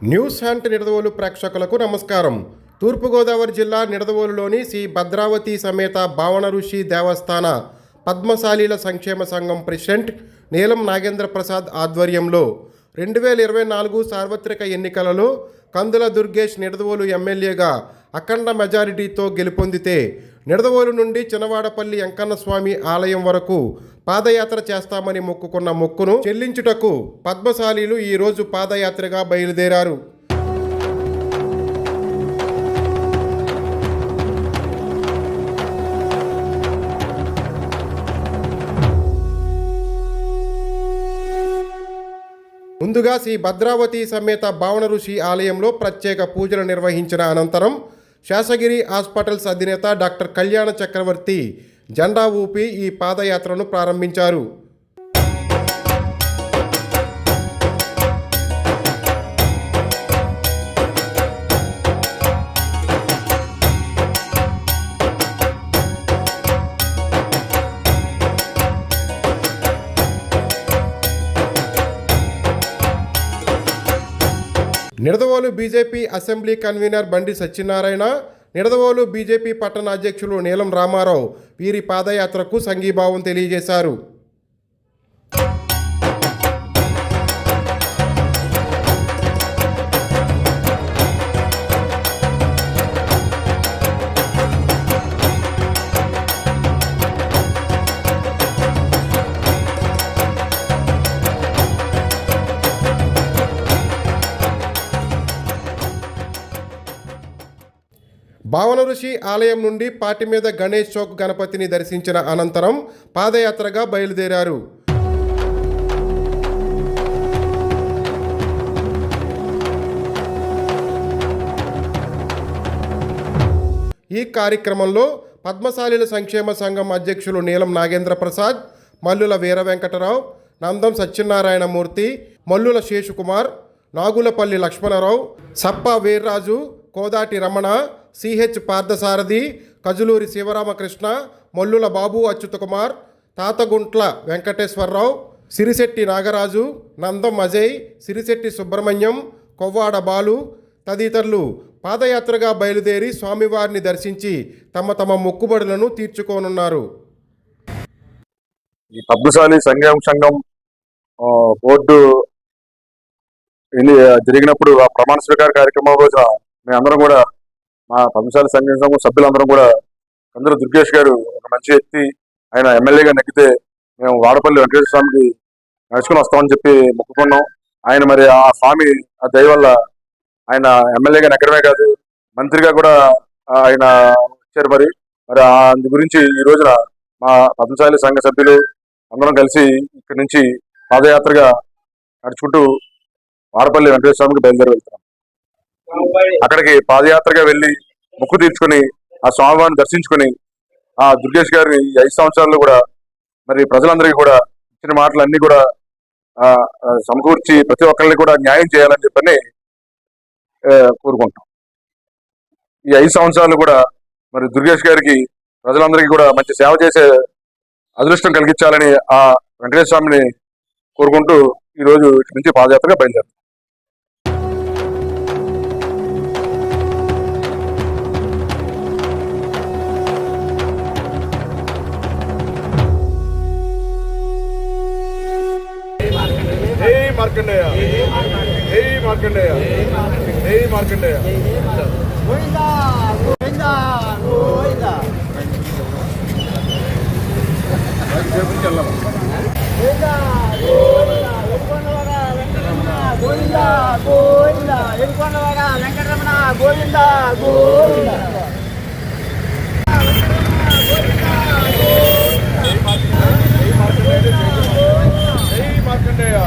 News hunt Nidadavolu ప్రేక్షకులకు నమస్కారం. తూర్పుగోదావరి జిల్లా నిడదవోలులోని శ్రీ భద్రావతి సమేత భావన ఋషి దేవస్థాన పద్మశాలీల సంక్షేమ సంఘం ప్రెసిడెంట్ నీలం నాగేంద్ర ప్రసాద్ ఆధ్వర్యంలో 2024 సార్వత్రిక ఎన్నికలలో కందుల దుర్గేష్ నిడదవోలు ఎమ్మెల్యేగా అఖండ మెజారిటీతో గెలుపొందితే నిడదవోలు నుండి చినవాడపల్లి వెంకన్న స్వామి ఆలయం వరకు పాదయాత్ర చేస్తామని మొక్కుకున్న మొక్కును చెల్లించుటకు పద్మశాలీలు ఈరోజు పాదయాత్రగా బయలుదేరారు. ముందుగా శ్రీ భద్రావతి సమేత భావన ఋషి ఆలయంలో ప్రత్యేక పూజలు నిర్వహించిన అనంతరం శేషగిరి హాస్పిటల్స్ అధినేత డాక్టర్ కళ్యాణ చక్రవర్తి జెండా ఊపి ఈ పాదయాత్రను ప్రారంభించారు. నిడదవోలు బీజేపీ అసెంబ్లీ కన్వీనర్ బండి సత్యనారాయణ, నిడదవోలు బీజేపీ పట్టణ అధ్యక్షులు నీలం రామారావు వీరి పాదయాత్రకు సంఘీభావం తెలియజేశారు. భావన ఋషి ఆలయం నుండి పాటి మీద గణేష్ చౌక్ గణపతిని దర్శించిన అనంతరం పాదయాత్రగా బయలుదేరారు. ఈ కార్యక్రమంలో పద్మశాలీల సంక్షేమ సంఘం అధ్యక్షులు నీలం నాగేంద్ర ప్రసాద్, మల్లుల వీర వెంకటరావు, నందం సత్యనారాయణమూర్తి, మల్లుల శేషుకుమార్, నాగులపల్లి లక్ష్మణరావు, సప్ప వీర్రాజు, కోదాటి రమణ, సిహెచ్ పార్థసారథి, కజులూరి శివరామకృష్ణ, మల్లుల బాబు అచ్యుతకుమార్, తాతగుంట్ల వెంకటేశ్వరరావు, సిరిశెట్టి నాగరాజు, నందం అజయ్, సిరిశెట్టి సుబ్రహ్మణ్యం, కొవ్వాడ బాలు తదితరులు పాదయాత్రగా బయలుదేరి స్వామివారిని దర్శించి తమ తమ మొక్కుబడులను తీర్చుకోనున్నారు. ఈ పద్మశాలి సంఘం బోర్డు జరిగినప్పుడు ఆ ప్రమాణ స్వీకార కార్యక్రమం రోజున మేమందరం కూడా మా పద్మశాలి సంఘం సభ్యులందరం కూడా కందుల దుర్గేష్ గారు ఒక మంచి వ్యక్తి, ఆయన ఎమ్మెల్యేగా నెగ్గితే మేము వాడపల్లి వెంకటేశ్వర స్వామికి నడుచుకుని వస్తామని చెప్పి మొక్కుకున్నాం. ఆయన మరి ఆ స్వామి ఆ దయ వల్ల ఆయన ఎమ్మెల్యేగా నెగ్గడమే కాదు మంత్రిగా కూడా ఆయన వచ్చారు. మరి అందు గురించి ఈ రోజున మా పద్మశాలి సంఘ సభ్యులు అందరం కలిసి ఇక్కడి నుంచి పాదయాత్రగా నడుచుకుంటూ వాడపల్లి వెంకటేశ్వర స్వామికి బయలుదేరి వెళ్తున్నాం. అక్కడికి పాదయాత్రగా వెళ్ళి మొక్కు తీర్చుకుని ఆ స్వామివారిని దర్శించుకుని ఆ దుర్గేష్ గారిని 5 సంవత్సరాల్లో కూడా మరి ప్రజలందరికీ కూడా ఇచ్చిన మాటలన్నీ కూడా సమకూర్చి ప్రతి ఒక్కరిని కూడా న్యాయం చేయాలని చెప్పని కోరుకుంటాం. ఈ 5 సంవత్సరాలు కూడా మరి దుర్గేష్ గారికి ప్రజలందరికీ కూడా మంచి సేవ చేసే అదృష్టం కలిగించాలని ఆ వెంకటేశ్వర స్వామిని కోరుకుంటూ ఈరోజు ఇక్కడి నుంచి పాదయాత్రగా బయలుదేరుతాం. మార్కండేయ జై మార్కండేయ జై మార్కండేయ గోవిందా గోవిందా గోవిందా గోవిందా గోవిందా గోవిందా ఎరుకొండవాడ వెంకటరమణ గోవిందా గోవిందా జై మార్కండేయ